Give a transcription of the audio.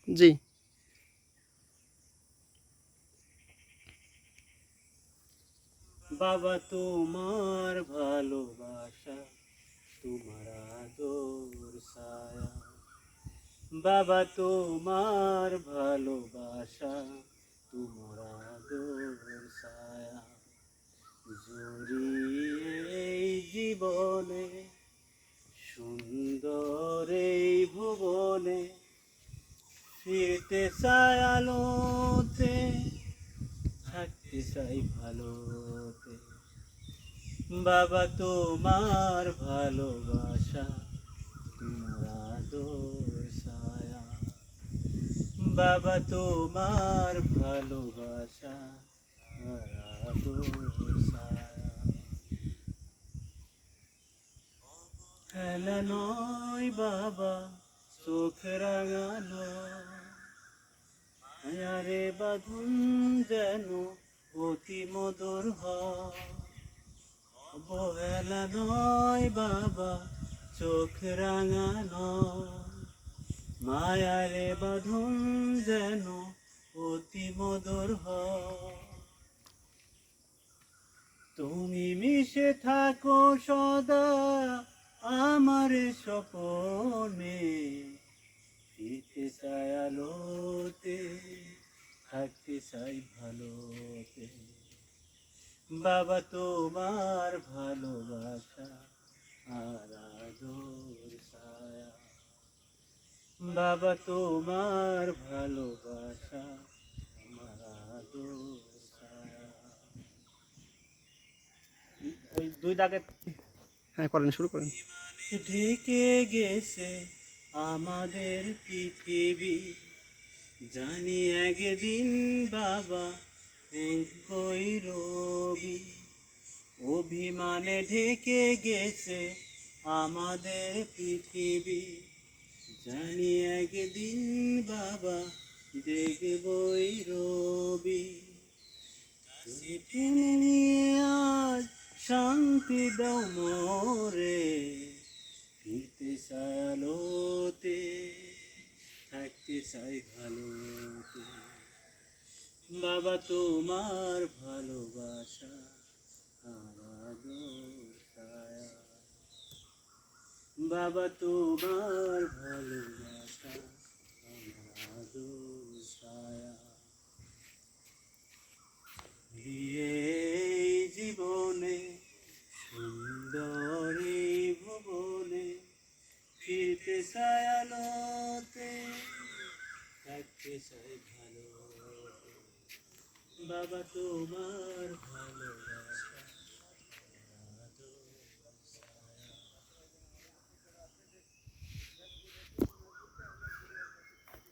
জি। বাবা তোমার ভালোবাসা, তোমার আদর ছায়া, বাবা তোমার ভালোবাসা, তোমার আদর ছায়া, জড়িয়ে এই জীবনে, সুন্দর এই ভুবনে, ফিরতে চাই আলোতে, থাকতে চাই ভালোতে। বাবা তোমার ভালোবাসা, তোমার আদর ছায়া, বাবা তোমার ভালোবাসা, তোমার আদর ছায়া। খেলা নয় বাবা, চোখ রাঙানো, মায়ারে বাঁধন যেন অতি মধুর হয়। অবহেলা নয় বাবা, চোখ রাঙানো, মায়ারে বাঁধন যেন অতি মধুর হয়। তুমি মিশে থাকো সদা আমার স্বপনে, ফিরতে চাই আলোতে, থাকতে চাই ভালোতে। বাবা তোমার ভালোবাসা আর আদর ছায়া, বাবা তোমার ভালোবাসা, আমার আদর ছায়া। ওই দুই দাগে হ্যাঁ, করেন, শুরু করেন। ঢেকে গেছে আমাদের পৃথিবী, জানি একদিন বাবা কই রবি। অভিমানে ঢেকে গেছে আমাদের পৃথিবী, জানি একদিন বাবা দেখবই রবি। তুমি নিয়ে আজ শান্তি দাও মোরে, ফিরতে চাই আলোতে, থাকতে চাই ভালোতে। বাবা তোমার ভালোবাসা আর আদর ছায়া, বাবা তোমার ভালোবাসা আমার আদর ছায়া। এই জীবনে, সুন্দর এই ভুবনে, ফিরতে চাই আলোতে, থাকতে চাই ভালোতে। বাবা তোমার ভালোবাসা।